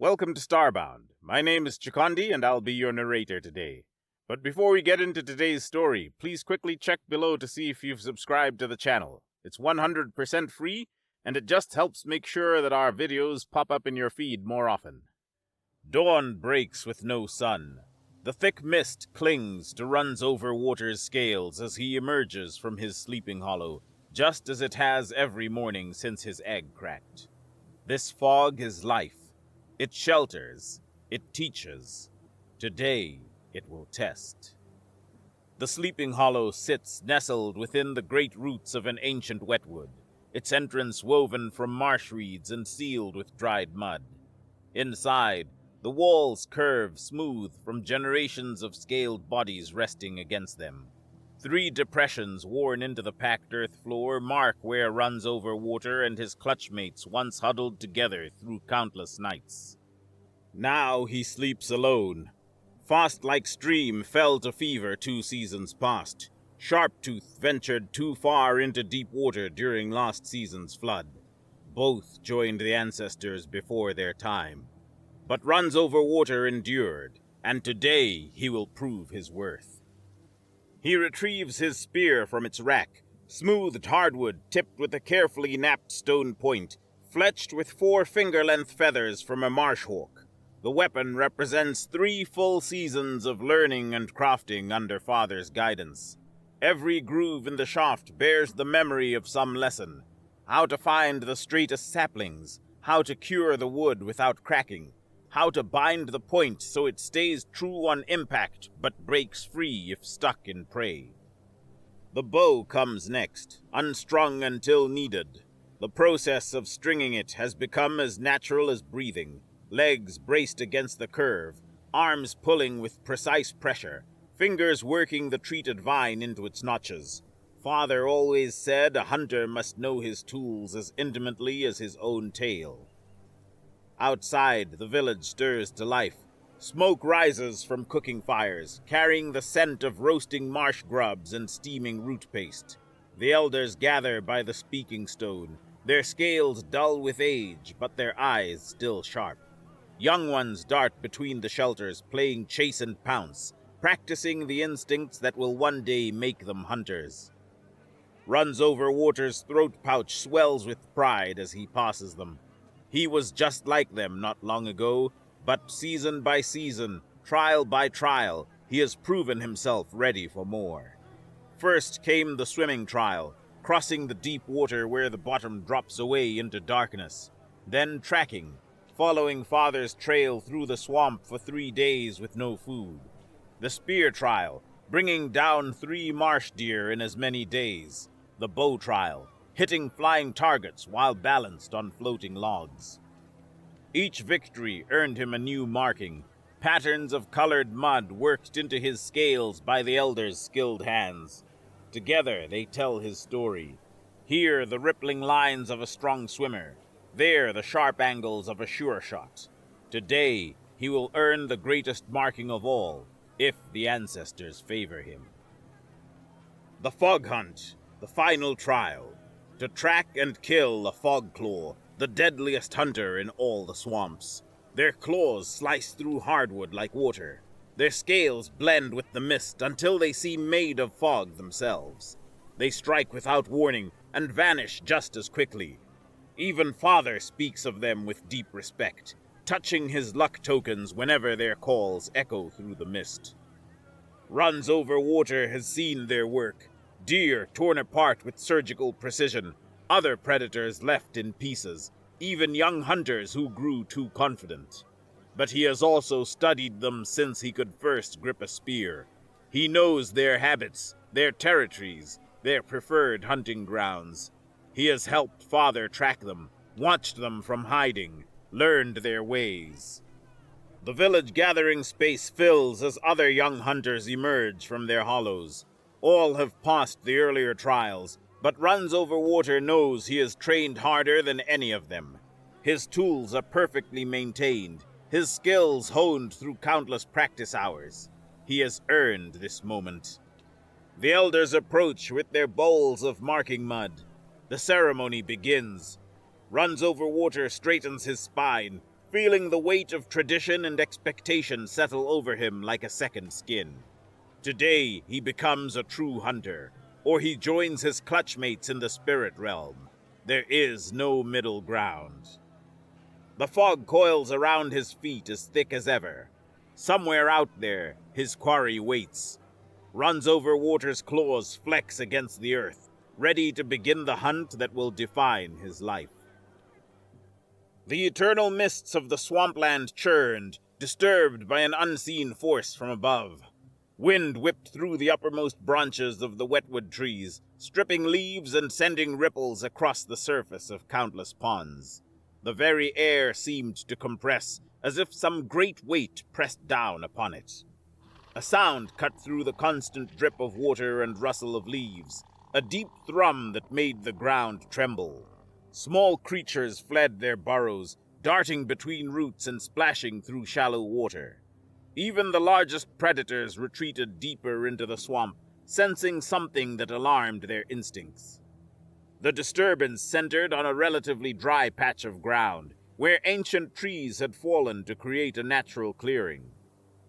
Welcome to Starbound. My name is Chikondi and I'll be your narrator today. But before we get into today's story, please quickly check below to see if you've subscribed to the channel. It's 100% free, and it just helps make sure that our videos pop up in your feed more often. Dawn breaks with no sun. The thick mist clings to Runs Over Water's scales as he emerges from his sleeping hollow, just as it has every morning since his egg cracked. This fog is life. It shelters. It teaches. Today, it will test. The sleeping hollow sits nestled within the great roots of an ancient wetwood, its entrance woven from marsh reeds and sealed with dried mud. Inside, the walls curve smooth from generations of scaled bodies resting against them. 3 depressions worn into the packed earth floor mark where Runs Over Water and his clutchmates once huddled together through countless nights. Now he sleeps alone. Fast like Stream fell to fever 2 seasons past. Sharptooth ventured too far into deep water during last season's flood. Both joined the ancestors before their time. But Runs Over Water endured, and today he will prove his worth. He retrieves his spear from its rack, smoothed hardwood tipped with a carefully napped stone point, fletched with 4 finger-length feathers from a marsh hawk. The weapon represents 3 full seasons of learning and crafting under Father's guidance. Every groove in the shaft bears the memory of some lesson. How to find the straightest saplings, how to cure the wood without cracking, how to bind the point so it stays true on impact but breaks free if stuck in prey. The bow comes next, unstrung until needed. The process of stringing it has become as natural as breathing, legs braced against the curve, arms pulling with precise pressure, fingers working the treated vine into its notches. Father always said a hunter must know his tools as intimately as his own tail. Outside, the village stirs to life. Smoke rises from cooking fires, carrying the scent of roasting marsh grubs and steaming root paste. The elders gather by the speaking stone, their scales dull with age, but their eyes still sharp. Young ones dart between the shelters, playing chase and pounce, practicing the instincts that will one day make them hunters. Runs Over Water's throat pouch swells with pride as he passes them. He was just like them not long ago, but season by season, trial by trial, he has proven himself ready for more. First came the swimming trial, crossing the deep water where the bottom drops away into darkness. Then tracking, following Father's trail through the swamp for 3 days with no food. The spear trial, bringing down 3 marsh deer in as many days. The bow trial, hitting flying targets while balanced on floating logs. Each victory earned him a new marking, patterns of colored mud worked into his scales by the elders' skilled hands. Together they tell his story. Here the rippling lines of a strong swimmer, there the sharp angles of a sure shot. Today he will earn the greatest marking of all, if the ancestors favor him. The Fog Hunt, the final trial. To track and kill a fog claw, the deadliest hunter in all the swamps. Their claws slice through hardwood like water. Their scales blend with the mist until they seem made of fog themselves. They strike without warning and vanish just as quickly. Even Father speaks of them with deep respect, touching his luck tokens whenever their calls echo through the mist. Runs Over Water has seen their work. Deer torn apart with surgical precision, other predators left in pieces, even young hunters who grew too confident. But he has also studied them since he could first grip a spear. He knows their habits, their territories, their preferred hunting grounds. He has helped Father track them, watched them from hiding, learned their ways. The village gathering space fills as other young hunters emerge from their hollows. All have passed the earlier trials, but Runs Over Water knows he has trained harder than any of them. His tools are perfectly maintained, his skills honed through countless practice hours. He has earned this moment. The elders approach with their bowls of marking mud. The ceremony begins. Runs Over Water straightens his spine, feeling the weight of tradition and expectation settle over him like a second skin. Today, he becomes a true hunter, or he joins his clutchmates in the spirit realm. There is no middle ground. The fog coils around his feet as thick as ever. Somewhere out there, his quarry waits. Runs over water's claws flex against the earth, ready to begin the hunt that will define his life. The eternal mists of the swampland churned, disturbed by an unseen force from above. Wind whipped through the uppermost branches of the wetwood trees, stripping leaves and sending ripples across the surface of countless ponds. The very air seemed to compress, as if some great weight pressed down upon it. A sound cut through the constant drip of water and rustle of leaves, a deep thrum that made the ground tremble. Small creatures fled their burrows, darting between roots and splashing through shallow water. Even the largest predators retreated deeper into the swamp, sensing something that alarmed their instincts. The disturbance centered on a relatively dry patch of ground, where ancient trees had fallen to create a natural clearing.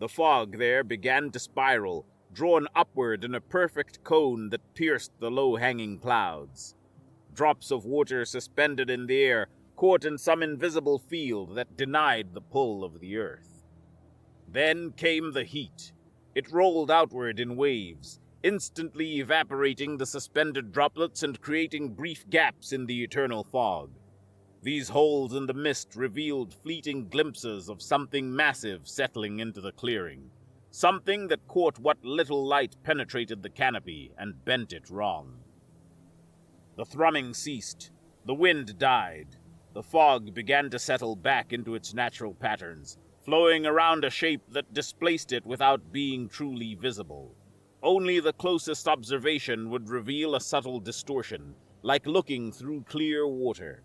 The fog there began to spiral, drawn upward in a perfect cone that pierced the low-hanging clouds. Drops of water suspended in the air, caught in some invisible field that denied the pull of the earth. Then came the heat. It rolled outward in waves, instantly evaporating the suspended droplets and creating brief gaps in the eternal fog. These holes in the mist revealed fleeting glimpses of something massive settling into the clearing. Something that caught what little light penetrated the canopy and bent it wrong. The thrumming ceased. The wind died. The fog began to settle back into its natural patterns, flowing around a shape that displaced it without being truly visible. Only the closest observation would reveal a subtle distortion, like looking through clear water.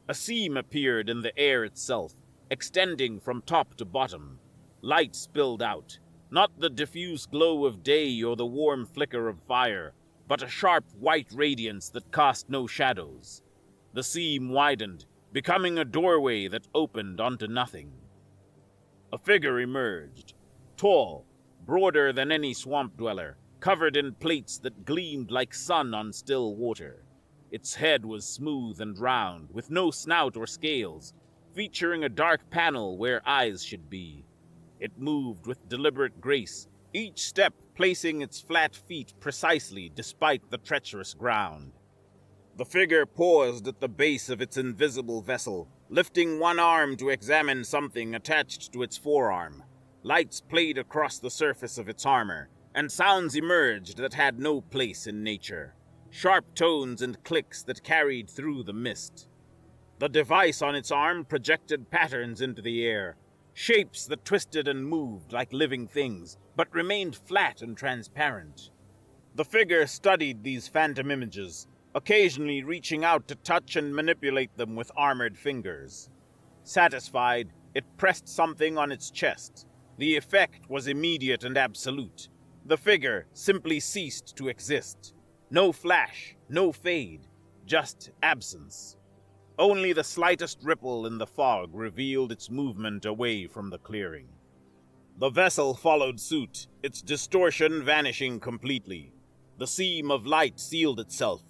A seam appeared in the air itself, extending from top to bottom. Light spilled out, not the diffuse glow of day or the warm flicker of fire, but a sharp white radiance that cast no shadows. The seam widened, becoming a doorway that opened onto nothing. A figure emerged, tall, broader than any swamp dweller, covered in plates that gleamed like sun on still water. Its head was smooth and round, with no snout or scales, featuring a dark panel where eyes should be. It moved with deliberate grace, each step placing its flat feet precisely despite the treacherous ground. The figure paused at the base of its invisible vessel, lifting one arm to examine something attached to its forearm. Lights played across the surface of its armor, and sounds emerged that had no place in nature. Sharp tones and clicks that carried through the mist. The device on its arm projected patterns into the air, shapes that twisted and moved like living things, but remained flat and transparent. The figure studied these phantom images, occasionally reaching out to touch and manipulate them with armored fingers. Satisfied, it pressed something on its chest. The effect was immediate and absolute. The figure simply ceased to exist. No flash, no fade, just absence. Only the slightest ripple in the fog revealed its movement away from the clearing. The vessel followed suit, its distortion vanishing completely. The seam of light sealed itself.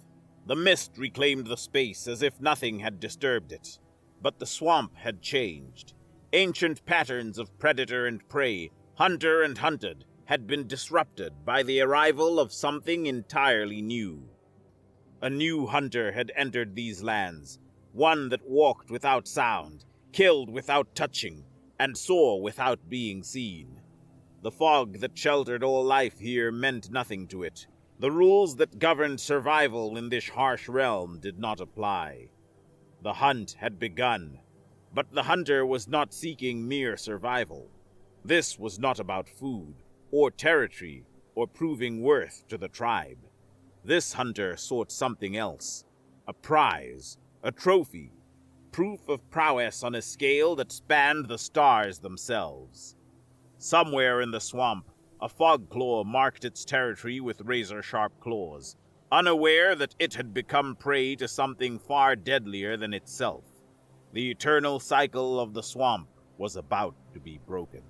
The mist reclaimed the space as if nothing had disturbed it. But the swamp had changed. Ancient patterns of predator and prey, hunter and hunted, had been disrupted by the arrival of something entirely new. A new hunter had entered these lands, one that walked without sound, killed without touching, and saw without being seen. The fog that sheltered all life here meant nothing to it. The rules that governed survival in this harsh realm did not apply. The hunt had begun, but the hunter was not seeking mere survival. This was not about food, or territory, or proving worth to the tribe. This hunter sought something else. A prize, a trophy, proof of prowess on a scale that spanned the stars themselves. Somewhere in the swamp, a fog claw marked its territory with razor-sharp claws, unaware that it had become prey to something far deadlier than itself. The eternal cycle of the swamp was about to be broken.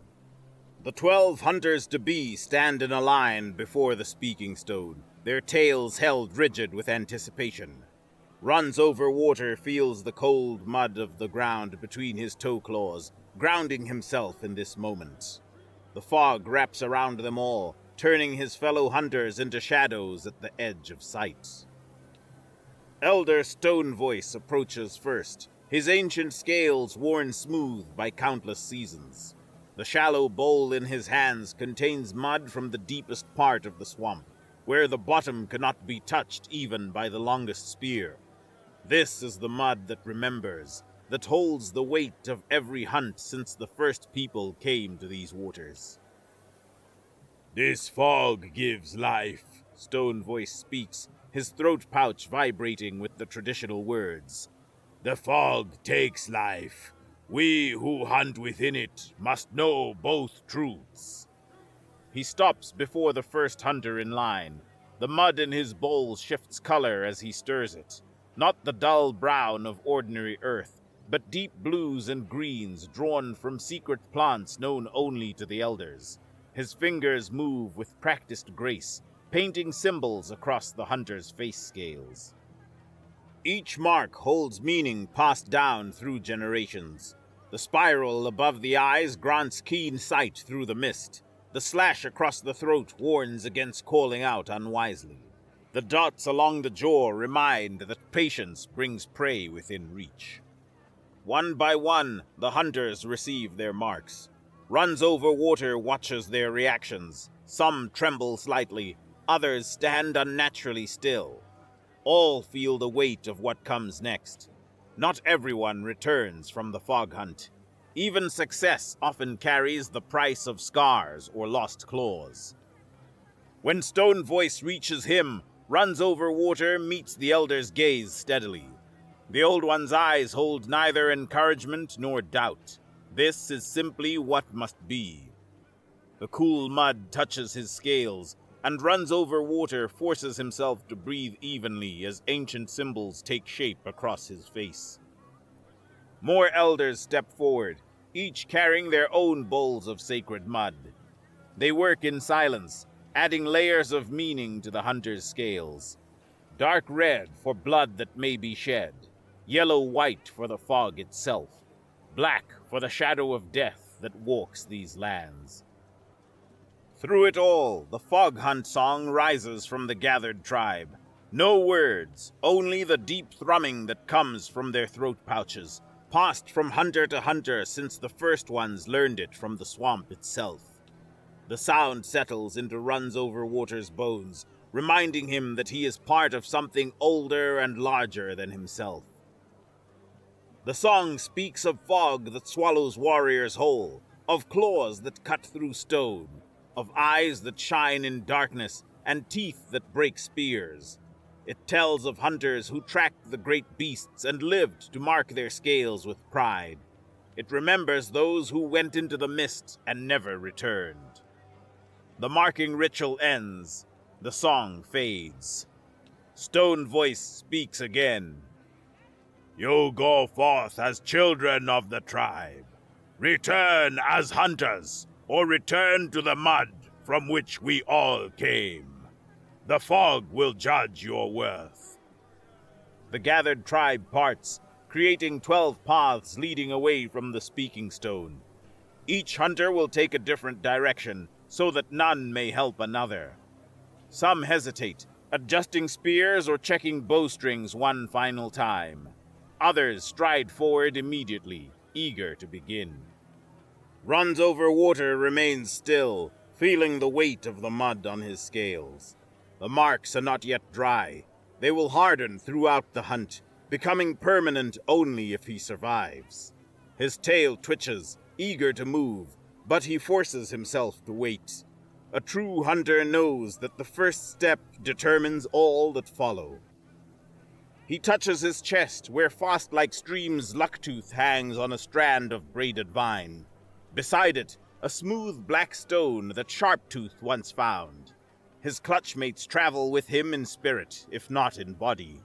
The 12 hunters-to-be stand in a line before the speaking stone, their tails held rigid with anticipation. Runs over water feels the cold mud of the ground between his toe claws, grounding himself in this moment. The fog wraps around them all, turning his fellow hunters into shadows at the edge of sight. Elder Stone Voice approaches first, his ancient scales worn smooth by countless seasons. The shallow bowl in his hands contains mud from the deepest part of the swamp, where the bottom cannot be touched even by the longest spear. This is the mud that remembers, that holds the weight of every hunt since the first people came to these waters. "This fog gives life," Stone Voice speaks, his throat pouch vibrating with the traditional words. "The fog takes life. We who hunt within it must know both truths." He stops before the first hunter in line. The mud in his bowl shifts color as he stirs it. Not the dull brown of ordinary earth, but deep blues and greens drawn from secret plants known only to the elders. His fingers move with practiced grace, painting symbols across the hunter's face scales. Each mark holds meaning passed down through generations. The spiral above the eyes grants keen sight through the mist. The slash across the throat warns against calling out unwisely. The dots along the jaw remind that patience brings prey within reach. One by one, the hunters receive their marks. Runs over water watches their reactions. Some tremble slightly, others stand unnaturally still. All feel the weight of what comes next. Not everyone returns from the fog hunt. Even success often carries the price of scars or lost claws. When Stone Voice reaches him, Runs over water meets the elder's gaze steadily. The old one's eyes hold neither encouragement nor doubt. This is simply what must be. The cool mud touches his scales, and Runs over water forces himself to breathe evenly as ancient symbols take shape across his face. More elders step forward, each carrying their own bowls of sacred mud. They work in silence, adding layers of meaning to the hunter's scales. Dark red for blood that may be shed, yellow-white for the fog itself, black for the shadow of death that walks these lands. Through it all, the fog hunt song rises from the gathered tribe. No words, only the deep thrumming that comes from their throat pouches, passed from hunter to hunter since the first ones learned it from the swamp itself. The sound settles into Runs over water's bones, reminding him that he is part of something older and larger than himself. The song speaks of fog that swallows warriors whole, of claws that cut through stone, of eyes that shine in darkness and teeth that break spears. It tells of hunters who tracked the great beasts and lived to mark their scales with pride. It remembers those who went into the mist and never returned. The marking ritual ends. The song fades. Stone Voice speaks again. "You go forth as children of the tribe. Return as hunters, or return to the mud from which we all came. The fog will judge your worth." The gathered tribe parts, creating 12 paths leading away from the speaking stone. Each hunter will take a different direction, so that none may help another. Some hesitate, adjusting spears or checking bowstrings one final time. Others stride forward immediately, eager to begin. Runs over water remains still, feeling the weight of the mud on his scales. The marks are not yet dry. They will harden throughout the hunt, becoming permanent only if he survives. His tail twitches, eager to move, but he forces himself to wait. A true hunter knows that the first step determines all that follow. He touches his chest, where frost-like stream's lucktooth hangs on a strand of braided vine. Beside it, a smooth black stone that Sharptooth once found. His clutchmates travel with him in spirit, if not in body.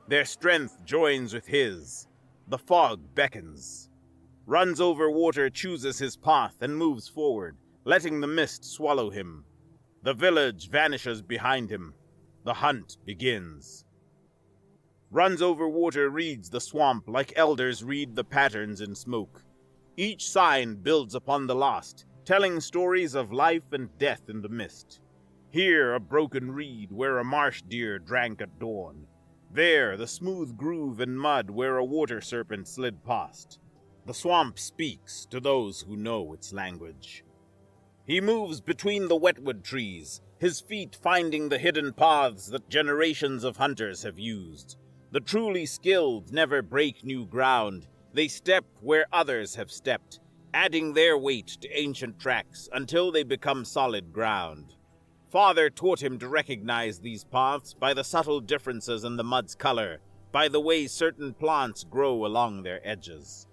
Their strength joins with his. The fog beckons. Runs over water chooses his path and moves forward, letting the mist swallow him. The village vanishes behind him. The hunt begins. Runs over water reads the swamp like elders read the patterns in smoke. Each sign builds upon the last, telling stories of life and death in the mist. Here a broken reed where a marsh deer drank at dawn. There the smooth groove in mud where a water serpent slid past. The swamp speaks to those who know its language. He moves between the wetwood trees, his feet finding the hidden paths that generations of hunters have used. The truly skilled never break new ground. They step where others have stepped, adding their weight to ancient tracks until they become solid ground. Father taught him to recognize these paths by the subtle differences in the mud's color, by the way certain plants grow along their edges.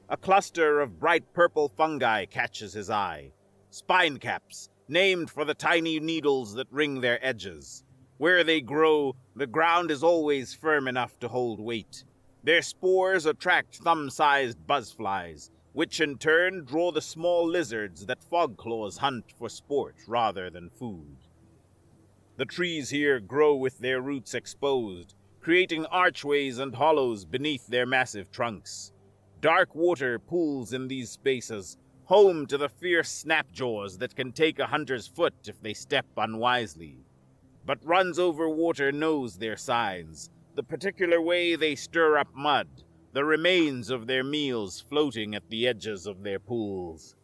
A cluster of bright purple fungi catches his eye. Spine caps, named for the tiny needles that ring their edges. Where they grow, the ground is always firm enough to hold weight. Their spores attract thumb-sized buzzflies, which in turn draw the small lizards that fogclaws hunt for sport rather than food. The trees here grow with their roots exposed, creating archways and hollows beneath their massive trunks. Dark water pools in these spaces, home to the fierce snapjaws that can take a hunter's foot if they step unwisely. But Runs Over Water knows their signs, the particular way they stir up mud, the remains of their meals floating at the edges of their pools.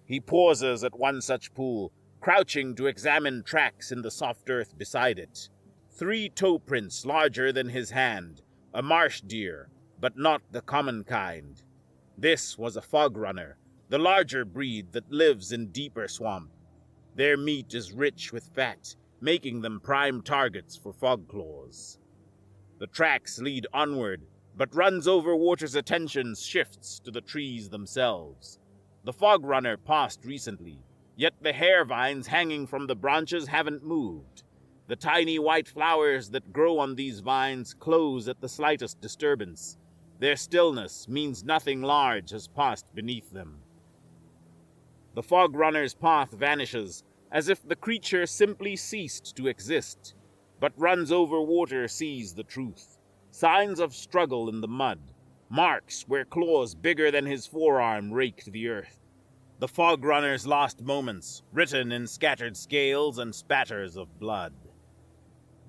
He pauses at one such pool, crouching to examine tracks in the soft earth beside it. 3 toe prints larger than his hand, a marsh deer, but not the common kind. This was a fog runner, the larger breed that lives in deeper swamp. Their meat is rich with fat, making them prime targets for fogclaws. The tracks lead onward, but Runs Over Water's attention shifts to the trees themselves. The fog runner passed recently, yet the hair vines hanging from the branches haven't moved. The tiny white flowers that grow on these vines close at the slightest disturbance. Their stillness means nothing large has passed beneath them. The fog runner's path vanishes, as if the creature simply ceased to exist. But Runs Over Water sees the truth. Signs of struggle in the mud, marks where claws bigger than his forearm raked the earth. The fog runner's last moments, written in scattered scales and spatters of blood.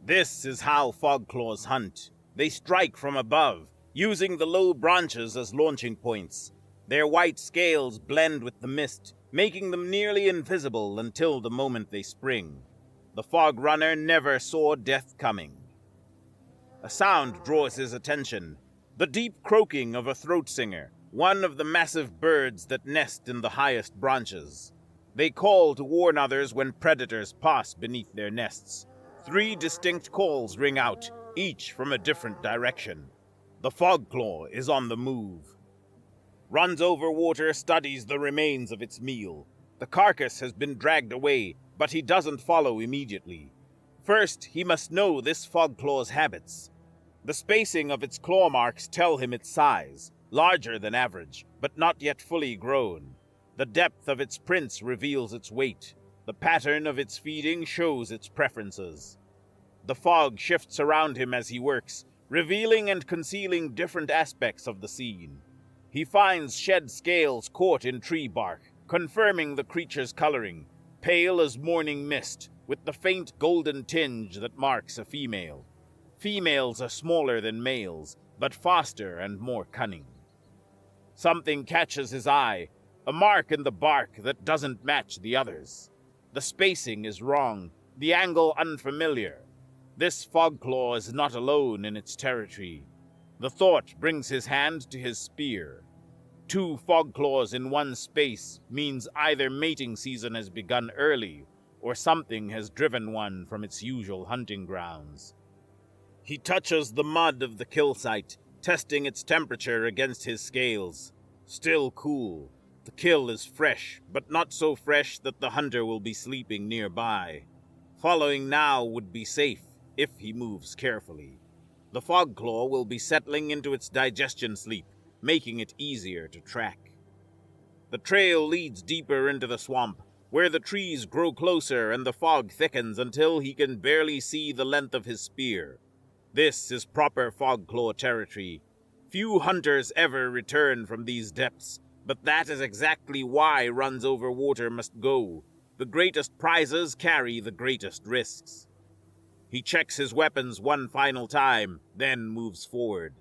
This is how fogclaws hunt. They strike from above, using the low branches as launching points. Their white scales blend with the mist, making them nearly invisible until the moment they spring. The fog runner never saw death coming. A sound draws his attention, the deep croaking of a throat singer, one of the massive birds that nest in the highest branches. They call to warn others when predators pass beneath their nests. 3 distinct calls ring out, each from a different direction. The fogclaw is on the move. Runs Over Water studies the remains of its meal. The carcass has been dragged away, but he doesn't follow immediately. First, he must know this fogclaw's habits. The spacing of its claw marks tell him its size, larger than average, but not yet fully grown. The depth of its prints reveals its weight. The pattern of its feeding shows its preferences. The fog shifts around him as he works, revealing and concealing different aspects of the scene. He finds shed scales caught in tree bark, confirming the creature's coloring, pale as morning mist, with the faint golden tinge that marks a female. Females are smaller than males, but faster and more cunning. Something catches his eye, a mark in the bark that doesn't match the others. The spacing is wrong, the angle unfamiliar. This fogclaw is not alone in its territory. The thought brings his hand to his spear. 2 fogclaws in one space means either mating season has begun early, or something has driven one from its usual hunting grounds. He touches the mud of the kill site, testing its temperature against his scales. Still cool. The kill is fresh, but not so fresh that the hunter will be sleeping nearby. Following now would be safe, if he moves carefully. The fog claw will be settling into its digestion sleep, making it easier to track. The trail leads deeper into the swamp, where the trees grow closer and the fog thickens until he can barely see the length of his spear. This is proper fog claw territory. Few hunters ever return from these depths, but that is exactly why runs over water must go. The greatest prizes carry the greatest risks. He checks his weapons one final time, then moves forward.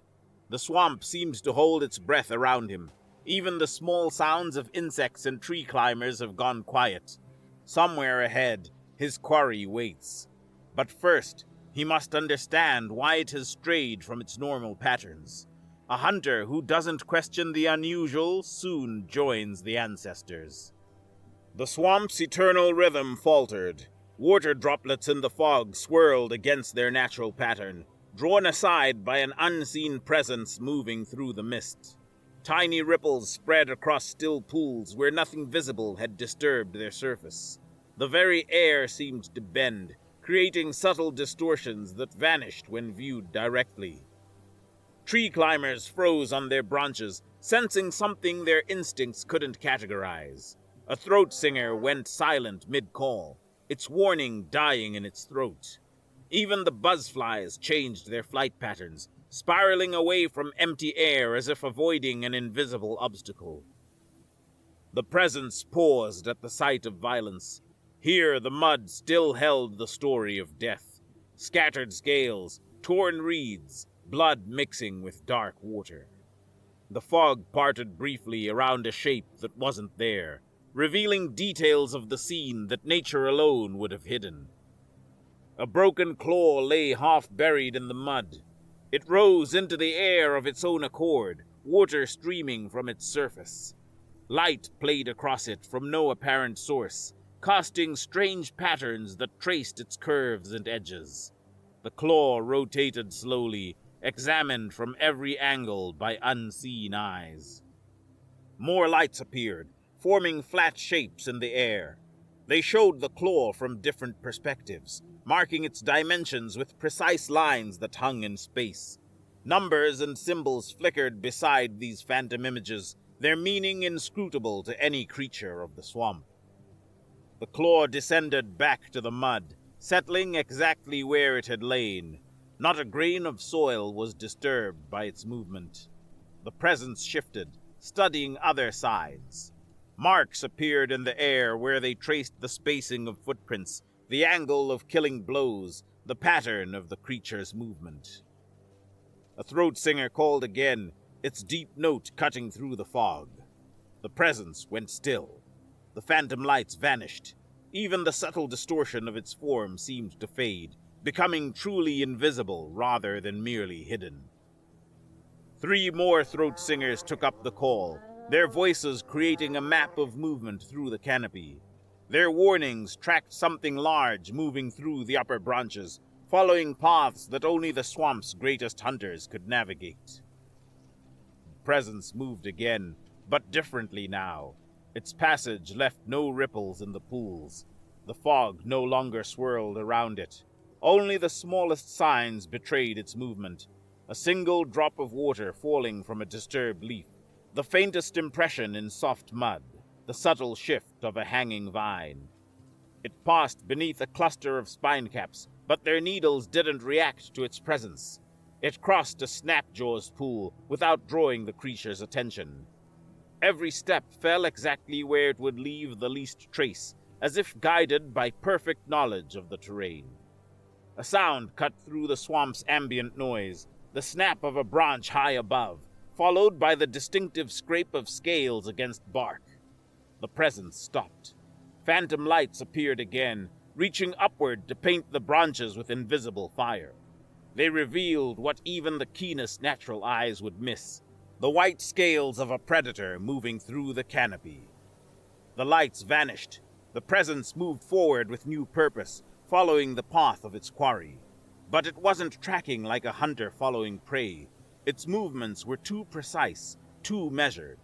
The swamp seems to hold its breath around him. Even the small sounds of insects and tree climbers have gone quiet. Somewhere ahead, his quarry waits. But first, he must understand why it has strayed from its normal patterns. A hunter who doesn't question the unusual soon joins the ancestors. The swamp's eternal rhythm faltered. Water droplets in the fog swirled against their natural pattern, drawn aside by an unseen presence moving through the mist. Tiny ripples spread across still pools where nothing visible had disturbed their surface. The very air seemed to bend, creating subtle distortions that vanished when viewed directly. Tree climbers froze on their branches, sensing something their instincts couldn't categorize. A throat singer went silent mid-call, its warning dying in its throat. Even the buzzflies changed their flight patterns, spiraling away from empty air as if avoiding an invisible obstacle. The presence paused at the sight of violence. Here the mud still held the story of death. Scattered scales, torn reeds, blood mixing with dark water. The fog parted briefly around a shape that wasn't there, revealing details of the scene that nature alone would have hidden. A broken claw lay half buried in the mud. It rose into the air of its own accord, water streaming from its surface. Light played across it from no apparent source, casting strange patterns that traced its curves and edges. The claw rotated slowly, examined from every angle by unseen eyes. More lights appeared, forming flat shapes in the air. They showed the claw from different perspectives, marking its dimensions with precise lines that hung in space. Numbers and symbols flickered beside these phantom images, their meaning inscrutable to any creature of the swamp. The claw descended back to the mud, settling exactly where it had lain. Not a grain of soil was disturbed by its movement. The presence shifted, studying other sides. Marks appeared in the air where they traced the spacing of footprints, the angle of killing blows, the pattern of the creature's movement. A throat singer called again, its deep note cutting through the fog. The presence went still. The phantom lights vanished. Even the subtle distortion of its form seemed to fade, becoming truly invisible rather than merely hidden. 3 more throat singers took up the call, their voices creating a map of movement through the canopy. Their warnings tracked something large moving through the upper branches, following paths that only the swamp's greatest hunters could navigate. The presence moved again, but differently now. Its passage left no ripples in the pools. The fog no longer swirled around it. Only the smallest signs betrayed its movement. A single drop of water falling from a disturbed leaf, the faintest impression in soft mud, the subtle shift of a hanging vine. It passed beneath a cluster of spine caps, but their needles didn't react to its presence. It crossed a snapjaw's pool without drawing the creature's attention. Every step fell exactly where it would leave the least trace, as if guided by perfect knowledge of the terrain. A sound cut through the swamp's ambient noise, the snap of a branch high above, followed by the distinctive scrape of scales against bark. The presence stopped. Phantom lights appeared again, reaching upward to paint the branches with invisible fire. They revealed what even the keenest natural eyes would miss, the white scales of a predator moving through the canopy. The lights vanished. The presence moved forward with new purpose, following the path of its quarry. But it wasn't tracking like a hunter following prey. Its movements were too precise, too measured.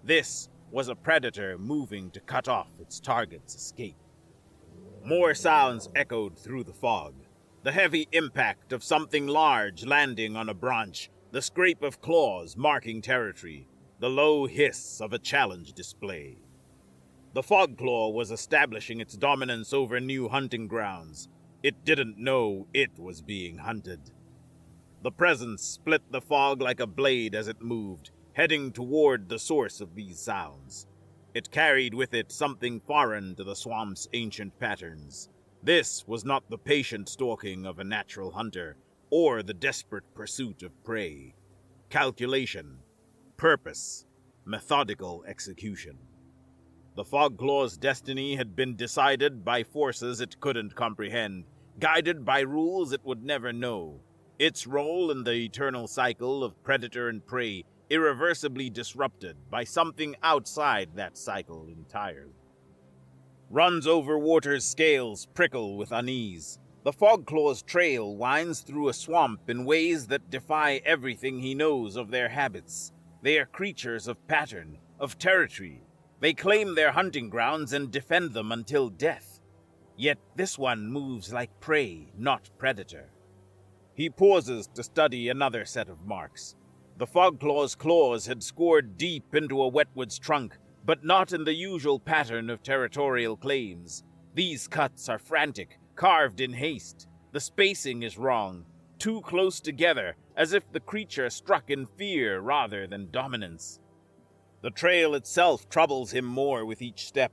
This was a predator moving to cut off its target's escape. More sounds echoed through the fog. The heavy impact of something large landing on a branch, the scrape of claws marking territory, the low hiss of a challenge display. The Fogclaw was establishing its dominance over new hunting grounds. It didn't know it was being hunted. The presence split the fog like a blade as it moved, heading toward the source of these sounds. It carried with it something foreign to the swamp's ancient patterns. This was not the patient stalking of a natural hunter, or the desperate pursuit of prey. Calculation, purpose, methodical execution. The Fogclaw's destiny had been decided by forces it couldn't comprehend, guided by rules it would never know. Its role in the eternal cycle of predator and prey irreversibly disrupted by something outside that cycle entirely. Runs over water's scales prickle with unease. The Fogclaw's trail winds through a swamp in ways that defy everything he knows of their habits. They are creatures of pattern, of territory. They claim their hunting grounds and defend them until death. Yet this one moves like prey, not predator. He pauses to study another set of marks. The Fogclaw's claws had scored deep into a wetwood's trunk, but not in the usual pattern of territorial claims. These cuts are frantic, carved in haste. The spacing is wrong, too close together, as if the creature struck in fear rather than dominance. The trail itself troubles him more with each step.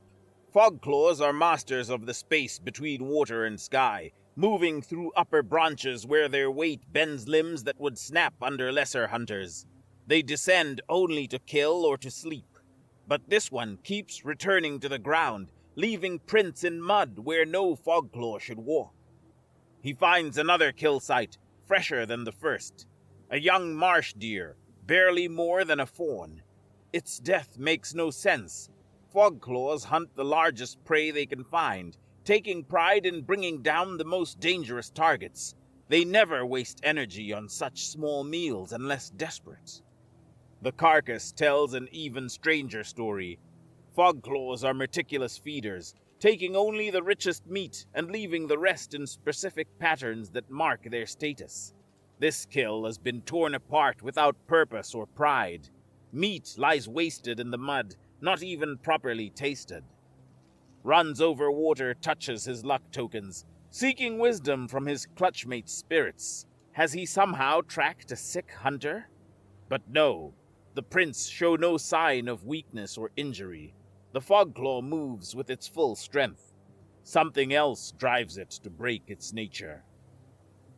Fogclaws are masters of the space between water and sky, moving through upper branches where their weight bends limbs that would snap under lesser hunters. They descend only to kill or to sleep. But this one keeps returning to the ground, leaving prints in mud where no Fogclaw should walk. He finds another kill site, fresher than the first. A young marsh deer, barely more than a fawn. Its death makes no sense. Fogclaws hunt the largest prey they can find, taking pride in bringing down the most dangerous targets. They never waste energy on such small meals unless desperate. The carcass tells an even stranger story. Fogclaws are meticulous feeders, taking only the richest meat and leaving the rest in specific patterns that mark their status. This kill has been torn apart without purpose or pride. Meat lies wasted in the mud, not even properly tasted. Runs over water touches his luck tokens, seeking wisdom from his clutchmate's spirits. Has he somehow tracked a sick hunter? But no, the prints show no sign of weakness or injury. The Fogclaw moves with its full strength. Something else drives it to break its nature.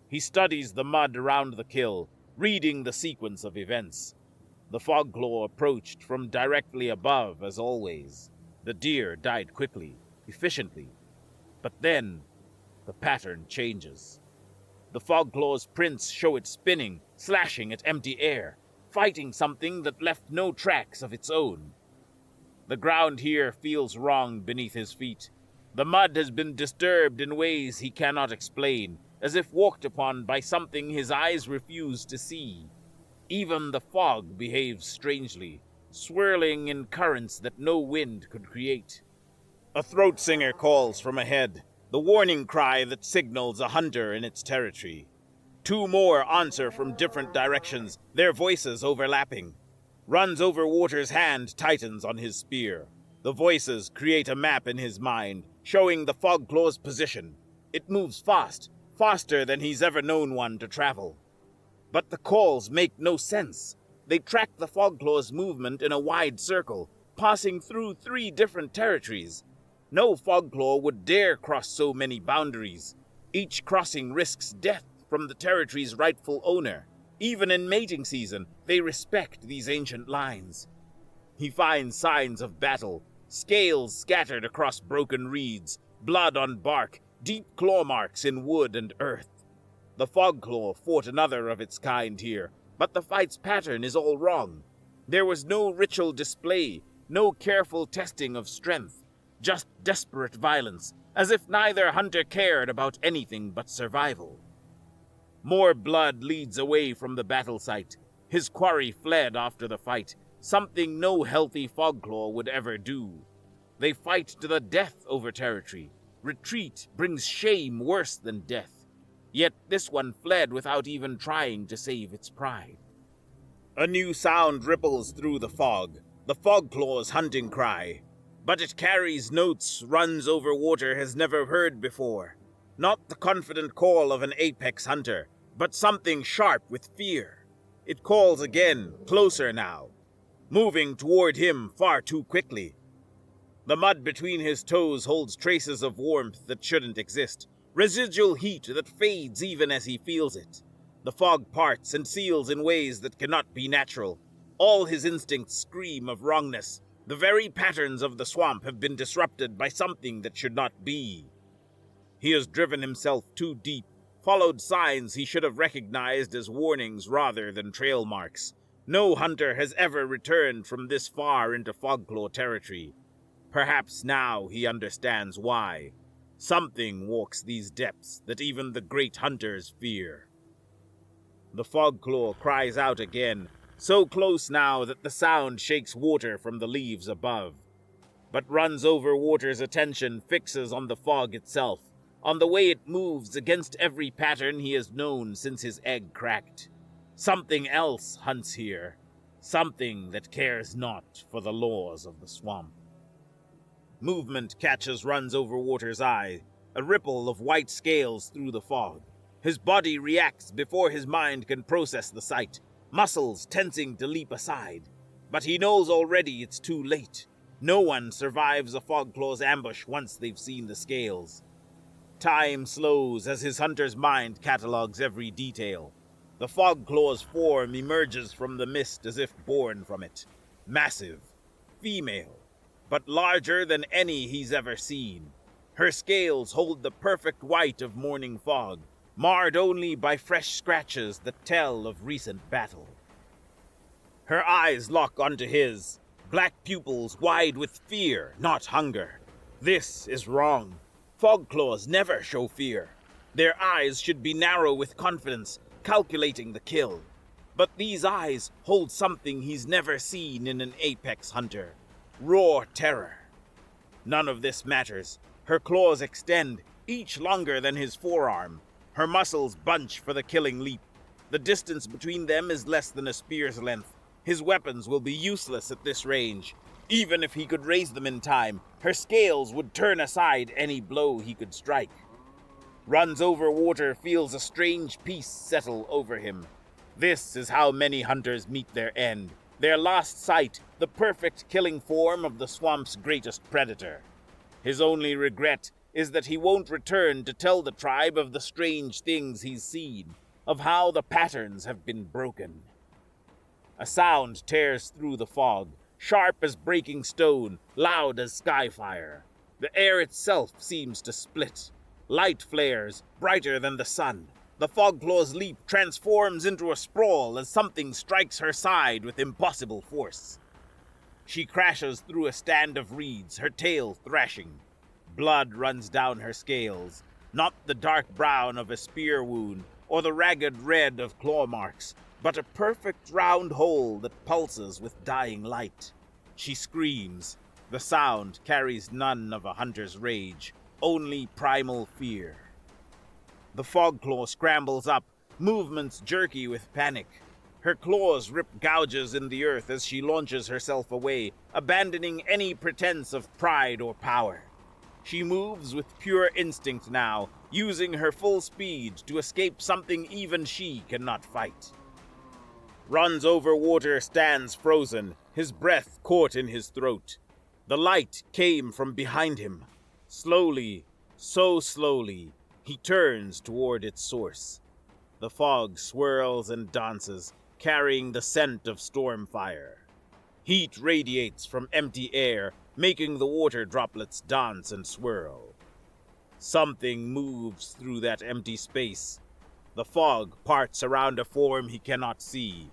He studies the mud around the kill, reading the sequence of events. The Fogclaw approached from directly above, as always. The deer died quickly, efficiently. But then, the pattern changes. The Fogclaw's prints show it spinning, slashing at empty air, fighting something that left no tracks of its own. The ground here feels wrong beneath his feet. The mud has been disturbed in ways he cannot explain, as if walked upon by something his eyes refuse to see. Even the fog behaves strangely, swirling in currents that no wind could create. A throat singer calls from ahead, the warning cry that signals a hunter in its territory. Two more answer from different directions, their voices overlapping. Runs over water's hand tightens on his spear. The voices create a map in his mind, showing the Fogclaw's position. It moves fast, faster than he's ever known one to travel. But the calls make no sense. They track the Fogclaw's movement in a wide circle, passing through 3 different territories. No Fogclaw would dare cross so many boundaries. Each crossing risks death from the territory's rightful owner. Even in mating season, they respect these ancient lines. He finds signs of battle, scales scattered across broken reeds, blood on bark, deep claw marks in wood and earth. The Fogclaw fought another of its kind here, but the fight's pattern is all wrong. There was no ritual display, no careful testing of strength, just desperate violence, as if neither hunter cared about anything but survival. More blood leads away from the battle site. His quarry fled after the fight, something no healthy Fogclaw would ever do. They fight to the death over territory. Retreat brings shame worse than death. Yet this one fled without even trying to save its pride. A new sound ripples through the fog claw's hunting cry. But it carries notes runs over water has never heard before. Not the confident call of an apex hunter, but something sharp with fear. It calls again, closer now, moving toward him far too quickly. The mud between his toes holds traces of warmth that shouldn't exist, residual heat that fades even as he feels it. The fog parts and seals in ways that cannot be natural. All his instincts scream of wrongness. The very patterns of the swamp have been disrupted by something that should not be. He has driven himself too deep, followed signs he should have recognized as warnings rather than trail marks. No hunter has ever returned from this far into Fogclaw territory. Perhaps now he understands why. Something walks these depths that even the great hunters fear. The Fogclaw cries out again, so close now that the sound shakes water from the leaves above. But runs over water's attention fixes on the fog itself, on the way it moves against every pattern he has known since his egg cracked. Something else hunts here, something that cares not for the laws of the swamp. Movement catches runs over water's eye, a ripple of white scales through the fog. His body reacts before his mind can process the sight, muscles tensing to leap aside. But he knows already it's too late. No one survives a Fogclaw's ambush once they've seen the scales. Time slows as his hunter's mind catalogues every detail. The Fogclaw's form emerges from the mist as if born from it. Massive, female, but larger than any he's ever seen. Her scales hold the perfect white of morning fog, marred only by fresh scratches that tell of recent battle. Her eyes lock onto his, black pupils wide with fear, not hunger. This is wrong. Fogclaws never show fear. Their eyes should be narrow with confidence, calculating the kill. But these eyes hold something he's never seen in an apex hunter. Raw terror. None of this matters. Her claws extend, each longer than his forearm. Her muscles bunch for the killing leap. The distance between them is less than a spear's length. His weapons will be useless at this range. Even if he could raise them in time, her scales would turn aside any blow he could strike. Runs over water feels a strange peace settle over him. This is how many hunters meet their end. Their last sight, the perfect killing form of the swamp's greatest predator. His only regret is that he won't return to tell the tribe of the strange things he's seen, of how the patterns have been broken. A sound tears through the fog, sharp as breaking stone, loud as sky fire. The air itself seems to split. Light flares, brighter than the sun. The Fogclaw's leap transforms into a sprawl as something strikes her side with impossible force. She crashes through a stand of reeds, her tail thrashing. Blood runs down her scales, not the dark brown of a spear wound or the ragged red of claw marks, but a perfect round hole that pulses with dying light. She screams. The sound carries none of a hunter's rage, only primal fear. The Fogclaw scrambles up, movements jerky with panic. Her claws rip gouges in the earth as she launches herself away, abandoning any pretense of pride or power. She moves with pure instinct now, using her full speed to escape something even she cannot fight. Runs over water, stands frozen, his breath caught in his throat. The light came from behind him. Slowly, so slowly, he turns toward its source. The fog swirls and dances, carrying the scent of storm fire. Heat radiates from empty air, making the water droplets dance and swirl. Something moves through that empty space. The fog parts around a form he cannot see.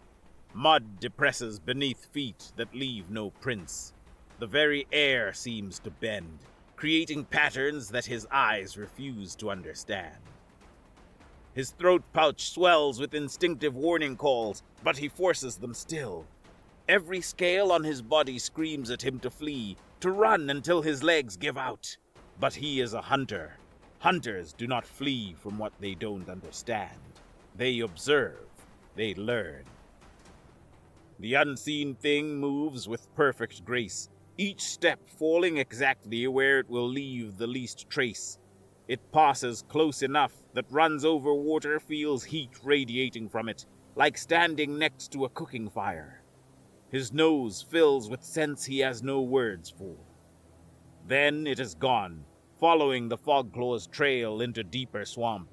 Mud depresses beneath feet that leave no prints. The very air seems to bend, creating patterns that his eyes refuse to understand. His throat pouch swells with instinctive warning calls, but he forces them still. Every scale on his body screams at him to flee, to run until his legs give out. But he is a hunter. Hunters do not flee from what they don't understand. They observe. They learn. The unseen thing moves with perfect grace, each step falling exactly where it will leave the least trace. It passes close enough that runs over water feels heat radiating from it, like standing next to a cooking fire. His nose fills with scents he has no words for. Then it is gone, following the Fogclaw's trail into deeper swamp.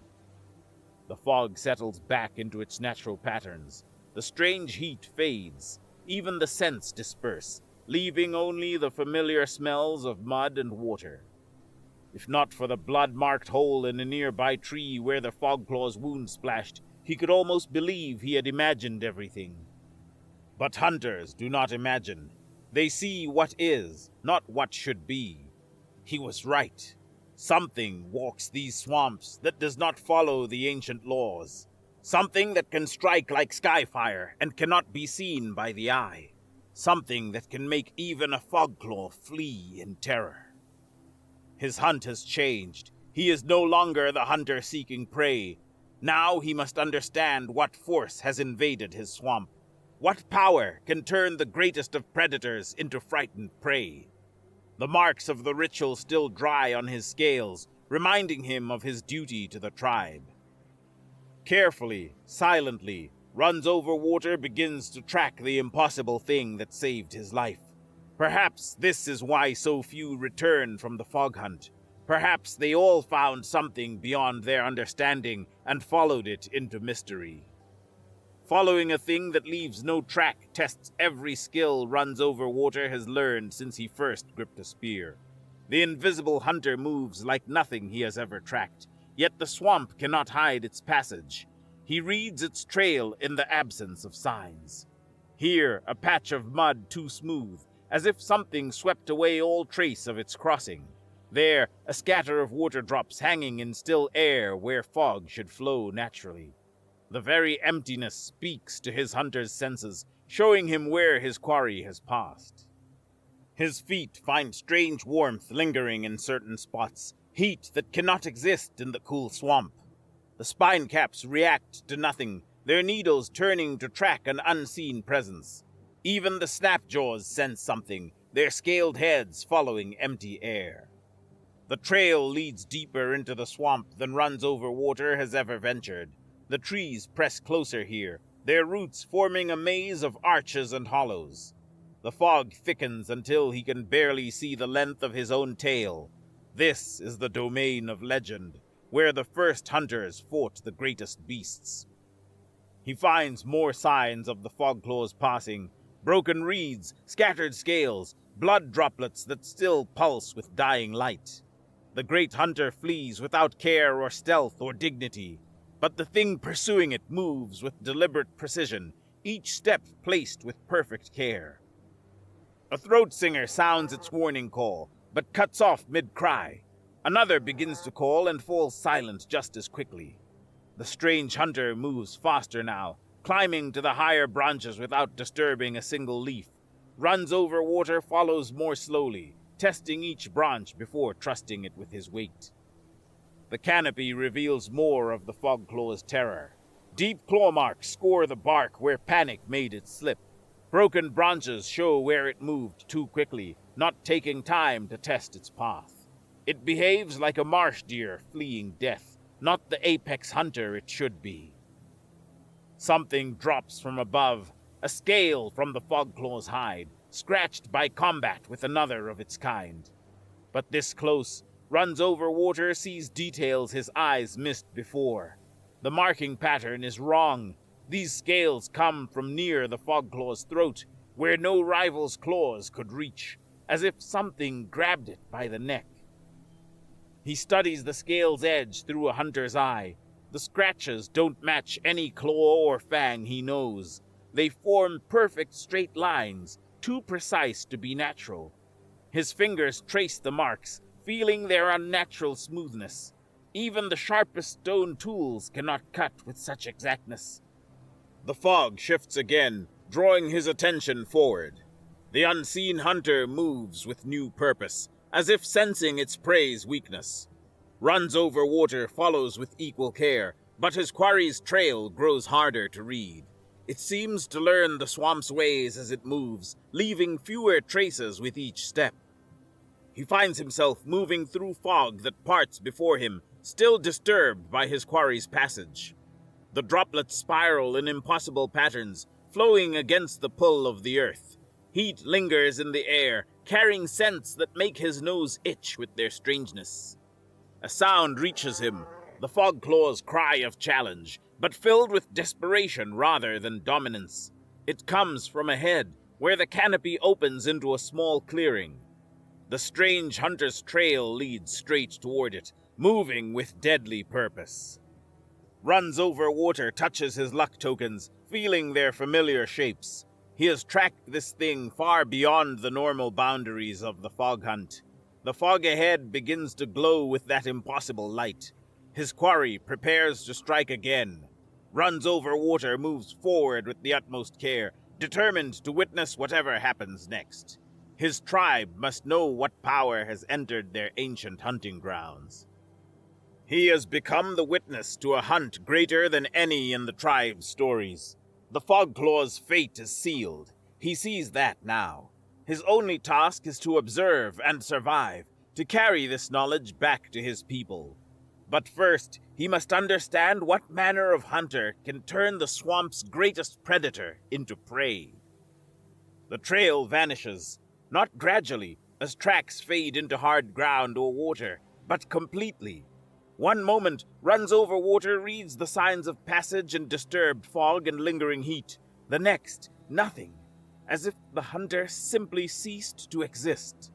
The fog settles back into its natural patterns. The strange heat fades. Even the scents disperse, leaving only the familiar smells of mud and water. If not for the blood-marked hole in a nearby tree where the Fogclaw's wound splashed, he could almost believe he had imagined everything. But hunters do not imagine. They see what is, not what should be. He was right. Something walks these swamps that does not follow the ancient laws. Something that can strike like sky-fire and cannot be seen by the eye. Something that can make even a Fogclaw flee in terror. His hunt has changed. He is no longer the hunter seeking prey. Now he must understand what force has invaded his swamp. What power can turn the greatest of predators into frightened prey? The marks of the ritual still dry on his scales, reminding him of his duty to the tribe. Carefully, silently, Runs Over Water begins to track the impossible thing that saved his life. Perhaps this is why so few return from the fog hunt. Perhaps they all found something beyond their understanding and followed it into mystery. Following a thing that leaves no track tests every skill Runs Over Water has learned since he first gripped a spear. The invisible hunter moves like nothing he has ever tracked, yet the swamp cannot hide its passage. He reads its trail in the absence of signs. Here, a patch of mud too smooth, as if something swept away all trace of its crossing. There, a scatter of water drops hanging in still air where fog should flow naturally. The very emptiness speaks to his hunter's senses, showing him where his quarry has passed. His feet find strange warmth lingering in certain spots, heat that cannot exist in the cool swamp. The spine caps react to nothing, their needles turning to track an unseen presence. Even the snapjaws sense something, their scaled heads following empty air. The trail leads deeper into the swamp than Runs Over Water has ever ventured. The trees press closer here, their roots forming a maze of arches and hollows. The fog thickens until he can barely see the length of his own tail. This is the domain of legend, where the first hunters fought the greatest beasts. He finds more signs of the Fogclaw's passing, broken reeds, scattered scales, blood droplets that still pulse with dying light. The great hunter flees without care or stealth or dignity, but the thing pursuing it moves with deliberate precision, each step placed with perfect care. A throat singer sounds its warning call, but cuts off mid-cry. Another begins to call and falls silent just as quickly. The strange hunter moves faster now, climbing to the higher branches without disturbing a single leaf. Runs Over Water follows more slowly, testing each branch before trusting it with his weight. The canopy reveals more of the Fogclaw's terror. Deep claw marks score the bark where panic made it slip. Broken branches show where it moved too quickly, not taking time to test its path. It behaves like a marsh deer fleeing death, not the apex hunter it should be. Something drops from above, a scale from the Fogclaw's hide, scratched by combat with another of its kind. But this close, Runs Over Water sees details his eyes missed before. The marking pattern is wrong. These scales come from near the Fogclaw's throat, where no rival's claws could reach, as if something grabbed it by the neck. He studies the scale's edge through a hunter's eye. The scratches don't match any claw or fang he knows. They form perfect straight lines, too precise to be natural. His fingers trace the marks, feeling their unnatural smoothness. Even the sharpest stone tools cannot cut with such exactness. The fog shifts again, drawing his attention forward. The unseen hunter moves with new purpose, as if sensing its prey's weakness. Runs Over Water follows with equal care, but his quarry's trail grows harder to read. It seems to learn the swamp's ways as it moves, leaving fewer traces with each step. He finds himself moving through fog that parts before him, still disturbed by his quarry's passage. The droplets spiral in impossible patterns, flowing against the pull of the earth. Heat lingers in the air, carrying scents that make his nose itch with their strangeness. A sound reaches him, the fog claw's cry of challenge, but filled with desperation rather than dominance. It comes from ahead, where the canopy opens into a small clearing. The strange hunter's trail leads straight toward it, moving with deadly purpose. Runs Over Water touches his luck tokens, feeling their familiar shapes. He has tracked this thing far beyond the normal boundaries of the fog hunt. The fog ahead begins to glow with that impossible light. His quarry prepares to strike again. Runs Over Water moves forward with the utmost care, determined to witness whatever happens next. His tribe must know what power has entered their ancient hunting grounds. He has become the witness to a hunt greater than any in the tribe's stories. The Fogclaw's fate is sealed. He sees that now. His only task is to observe and survive, to carry this knowledge back to his people. But first, he must understand what manner of hunter can turn the swamp's greatest predator into prey. The trail vanishes, not gradually, as tracks fade into hard ground or water, but completely. One moment, Runs Over Water reads the signs of passage in disturbed fog and lingering heat. The next, nothing, as if the hunter simply ceased to exist.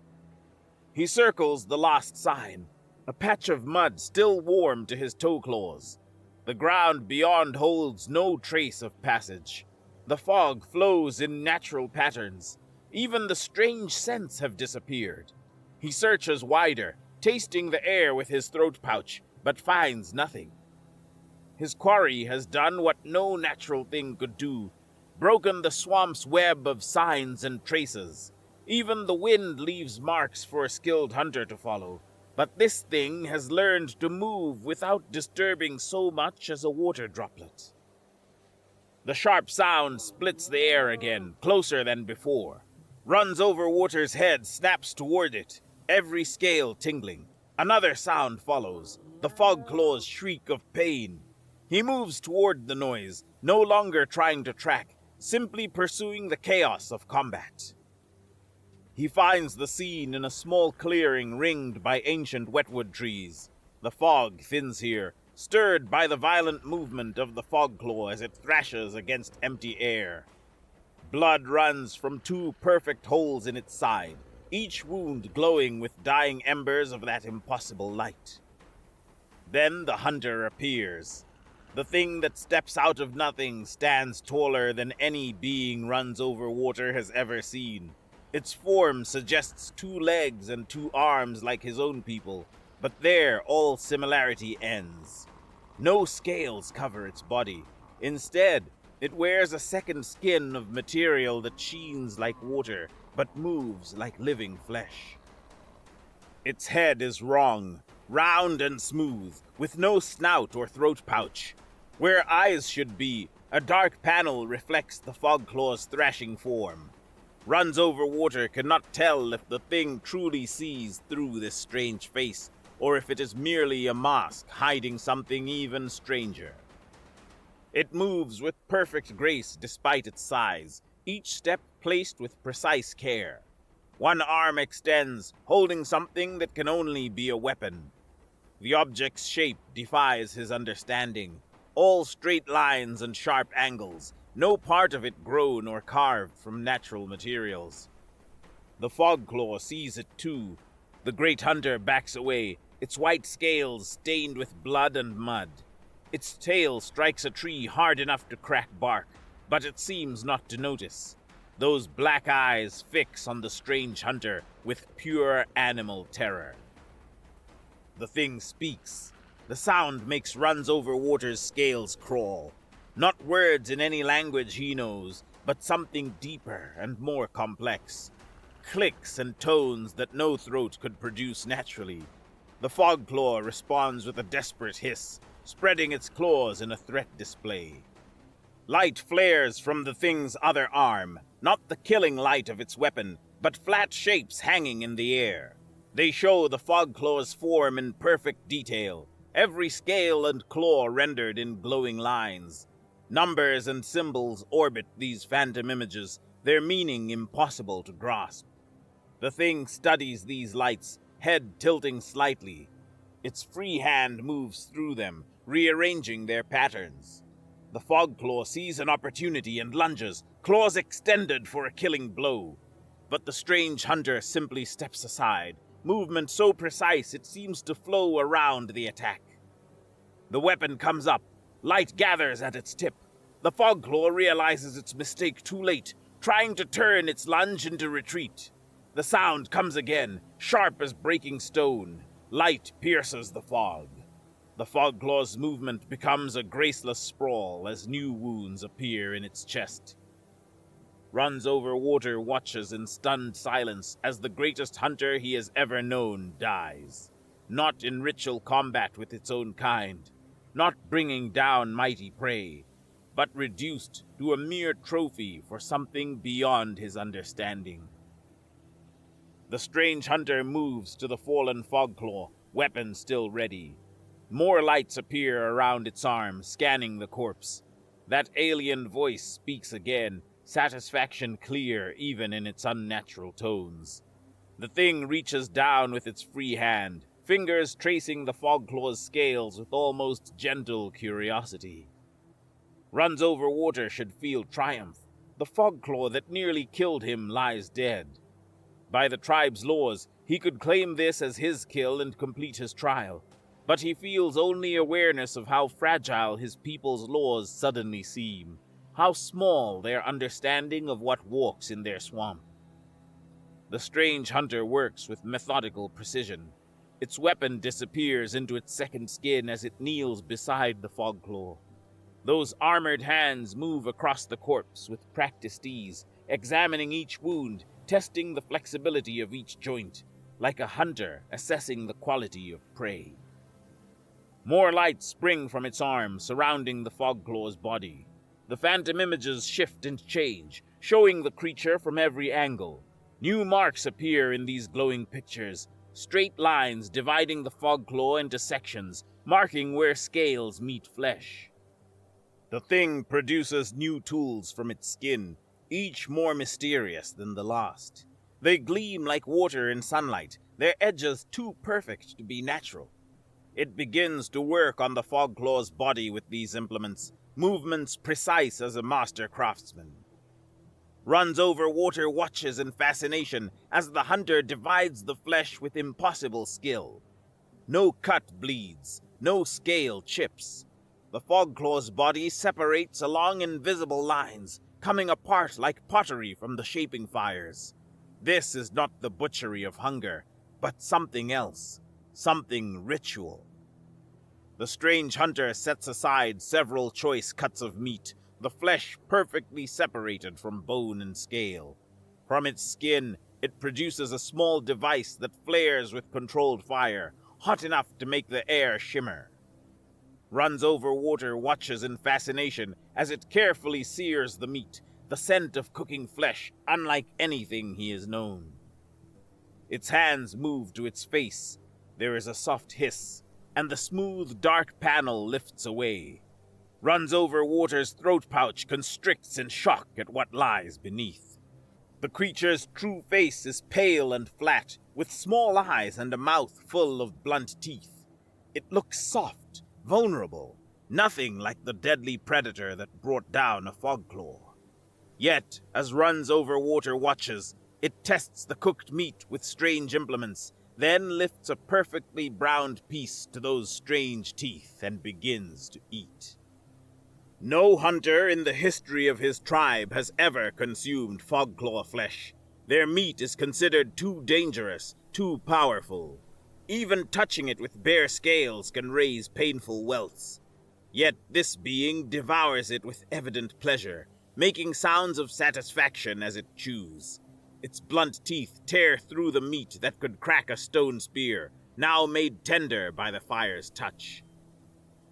He circles the lost sign, a patch of mud still warm to his toe claws. The ground beyond holds no trace of passage. The fog flows in natural patterns. Even the strange scents have disappeared. He searches wider, tasting the air with his throat pouch, but finds nothing. His quarry has done what no natural thing could do, broken the swamp's web of signs and traces. Even the wind leaves marks for a skilled hunter to follow, but this thing has learned to move without disturbing so much as a water droplet. The sharp sound splits the air again, closer than before. Runs Over Water's head snaps toward it, every scale tingling. Another sound follows, the Fogclaw's shriek of pain. He moves toward the noise, no longer trying to track, simply pursuing the chaos of combat. He finds the scene in a small clearing ringed by ancient wetwood trees. The fog thins here, stirred by the violent movement of the Fogclaw as it thrashes against empty air. Blood runs from two perfect holes in its side, each wound glowing with dying embers of that impossible light. Then the hunter appears. The thing that steps out of nothing stands taller than any being Runs Over Water has ever seen. Its form suggests 2 legs and 2 arms like his own people, but there all similarity ends. No scales cover its body. Instead, it wears a second skin of material that sheens like water, but moves like living flesh. Its head is wrong, round and smooth, with no snout or throat pouch. Where eyes should be, a dark panel reflects the Fogclaw's thrashing form. Runs Over Water cannot tell if the thing truly sees through this strange face, or if it is merely a mask hiding something even stranger. It moves with perfect grace despite its size, each step placed with precise care. One arm extends, holding something that can only be a weapon. The object's shape defies his understanding. All straight lines and sharp angles, no part of it grown or carved from natural materials. The Fogclaw sees it too. The great hunter backs away, its white scales stained with blood and mud. Its tail strikes a tree hard enough to crack bark, but it seems not to notice. Those black eyes fix on the strange hunter with pure animal terror. The thing speaks. The sound makes Runs Over Water's scales crawl. Not words in any language he knows, but something deeper and more complex. Clicks and tones that no throat could produce naturally. The fog claw responds with a desperate hiss, spreading its claws in a threat display. Light flares from the thing's other arm, not the killing light of its weapon, but flat shapes hanging in the air. They show the fog claw's form in perfect detail, every scale and claw rendered in glowing lines. Numbers and symbols orbit these phantom images, their meaning impossible to grasp. The thing studies these lights, head tilting slightly. Its free hand moves through them, rearranging their patterns. The fog claw sees an opportunity and lunges, claws extended for a killing blow. But the strange hunter simply steps aside, movement so precise it seems to flow around the attack. The weapon comes up, light gathers at its tip. The fog claw realizes its mistake too late, trying to turn its lunge into retreat. The sound comes again, sharp as breaking stone. Light pierces the fog. The fog claw's movement becomes a graceless sprawl as new wounds appear in its chest. Runs over water watches in stunned silence as the greatest hunter he has ever known dies. Not in ritual combat with its own kind, not bringing down mighty prey, but reduced to a mere trophy for something beyond his understanding. The strange hunter moves to the fallen fogclaw, weapon still ready. More lights appear around its arm, scanning the corpse. That alien voice speaks again, satisfaction clear even in its unnatural tones. The thing reaches down with its free hand, fingers tracing the fogclaw's scales with almost gentle curiosity. Runs over water should feel triumph. The fogclaw that nearly killed him lies dead. By the tribe's laws, he could claim this as his kill and complete his trial, but he feels only awareness of how fragile his people's laws suddenly seem, how small their understanding of what walks in their swamp. The strange hunter works with methodical precision. Its weapon disappears into its second skin as it kneels beside the fogclaw. Those armored hands move across the corpse with practiced ease, examining each wound, testing the flexibility of each joint, like a hunter assessing the quality of prey. More lights spring from its arms, surrounding the fogclaw's body. The phantom images shift and change, showing the creature from every angle. New marks appear in these glowing pictures, straight lines dividing the fogclaw into sections, marking where scales meet flesh. The thing produces new tools from its skin, each more mysterious than the last. They gleam like water in sunlight, their edges too perfect to be natural. It begins to work on the fogclaw's body with these implements, movements precise as a master craftsman. Runs over water watches in fascination as the hunter divides the flesh with impossible skill. No cut bleeds, no scale chips. The fogclaw's body separates along invisible lines, coming apart like pottery from the shaping fires. This is not the butchery of hunger, but something else, something ritual. The strange hunter sets aside several choice cuts of meat, the flesh perfectly separated from bone and scale. From its skin, it produces a small device that flares with controlled fire, hot enough to make the air shimmer. Runs over water watches in fascination as it carefully sears the meat, the scent of cooking flesh unlike anything he has known. Its hands move to its face. There is a soft hiss, and the smooth, dark panel lifts away. Runs over water's throat pouch, constricts in shock at what lies beneath. The creature's true face is pale and flat, with small eyes and a mouth full of blunt teeth. It looks soft, vulnerable, nothing like the deadly predator that brought down a fogclaw. Yet, as runs over water watches, it tests the cooked meat with strange implements, then lifts a perfectly browned piece to those strange teeth and begins to eat. No hunter in the history of his tribe has ever consumed fogclaw flesh. Their meat is considered too dangerous, too powerful. Even touching it with bare scales can raise painful welts. Yet this being devours it with evident pleasure, making sounds of satisfaction as it chews. Its blunt teeth tear through the meat that could crack a stone spear, now made tender by the fire's touch.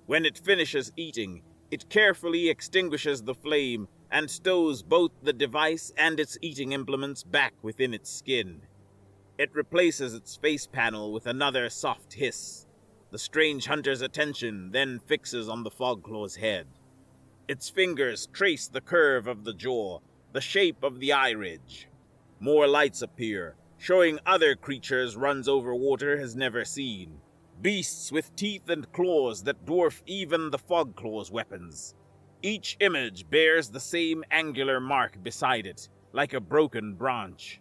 When it finishes eating, it carefully extinguishes the flame and stows both the device and its eating implements back within its skin. It replaces its face panel with another soft hiss. The strange hunter's attention then fixes on the Fogclaw's head. Its fingers trace the curve of the jaw, the shape of the eye ridge. More lights appear, showing other creatures Runs-Over-Water has never seen. Beasts with teeth and claws that dwarf even the Fogclaw's weapons. Each image bears the same angular mark beside it, like a broken branch.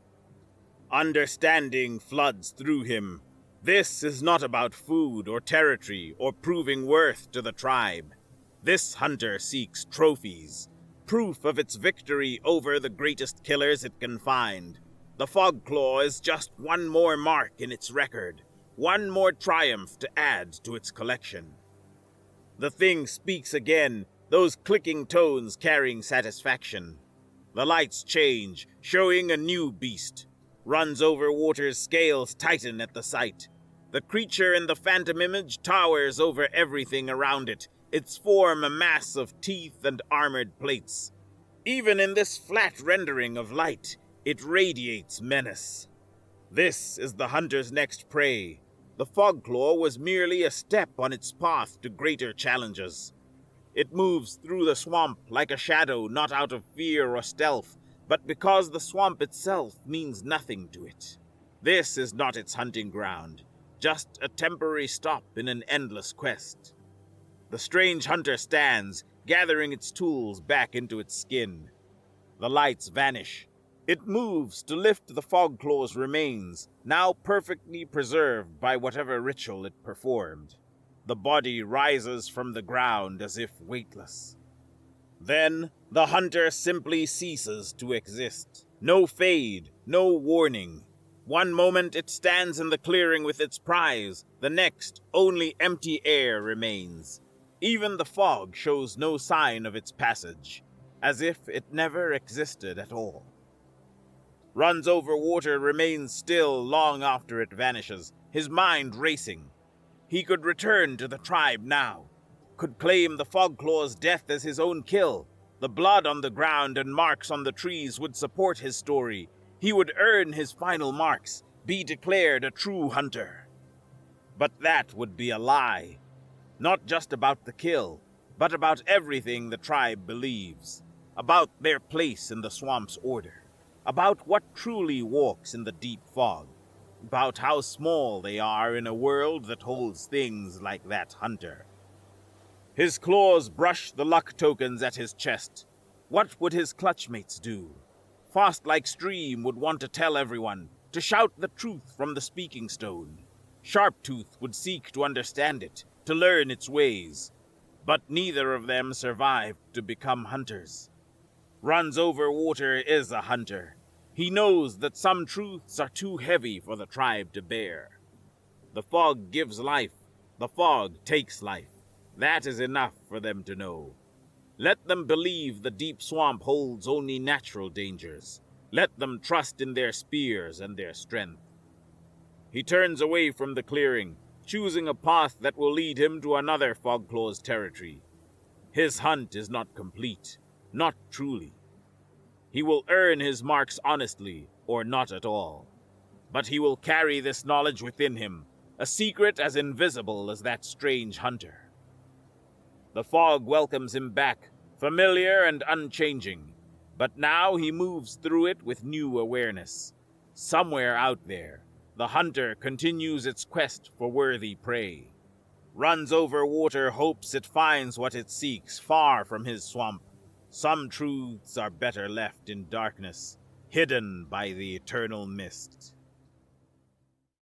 Understanding floods through him. This is not about food or territory or proving worth to the tribe. This hunter seeks trophies, proof of its victory over the greatest killers it can find. The Fogclaw is just one more mark in its record, one more triumph to add to its collection. The thing speaks again, those clicking tones carrying satisfaction. The lights change, showing a new beast. Runs-Over-Water's scales tighten at the sight. The creature in the phantom image towers over everything around it, its form a mass of teeth and armored plates. Even in this flat rendering of light, it radiates menace. This is the hunter's next prey. The Fogclaw was merely a step on its path to greater challenges. It moves through the swamp like a shadow, not out of fear or stealth, but because the swamp itself means nothing to it. This is not its hunting ground, just a temporary stop in an endless quest. The strange hunter stands, gathering its tools back into its skin. The lights vanish. It moves to lift the Fogclaw's remains, now perfectly preserved by whatever ritual it performed. The body rises from the ground as if weightless. Then, the hunter simply ceases to exist. No fade, no warning. One moment it stands in the clearing with its prize, the next, only empty air remains. Even the fog shows no sign of its passage, as if it never existed at all. Runs-Over-Water remains still long after it vanishes, his mind racing. He could return to the tribe now, could claim the Fogclaw's death as his own kill. The blood on the ground and marks on the trees would support his story. He would earn his final marks, be declared a true hunter. But that would be a lie. Not just about the kill, but about everything the tribe believes. About their place in the swamp's order. About what truly walks in the deep fog. About how small they are in a world that holds things like that hunter. His claws brush the luck tokens at his chest. What would his clutchmates do? Fast like Stream would want to tell everyone, to shout the truth from the speaking stone. Sharptooth would seek to understand it, to learn its ways. But neither of them survived to become hunters. Runs-Over-Water is a hunter. He knows that some truths are too heavy for the tribe to bear. The fog gives life. The fog takes life. That is enough for them to know. Let them believe the deep swamp holds only natural dangers. Let them trust in their spears and their strength. He turns away from the clearing, choosing a path that will lead him to another Fogclaw's territory. His hunt is not complete, not truly. He will earn his marks honestly, or not at all. But he will carry this knowledge within him, a secret as invisible as that strange hunter. The fog welcomes him back, familiar and unchanging, but now he moves through it with new awareness. Somewhere out there, the hunter continues its quest for worthy prey. Runs-Over-Water hopes it finds what it seeks far from his swamp. Some truths are better left in darkness, hidden by the eternal mist.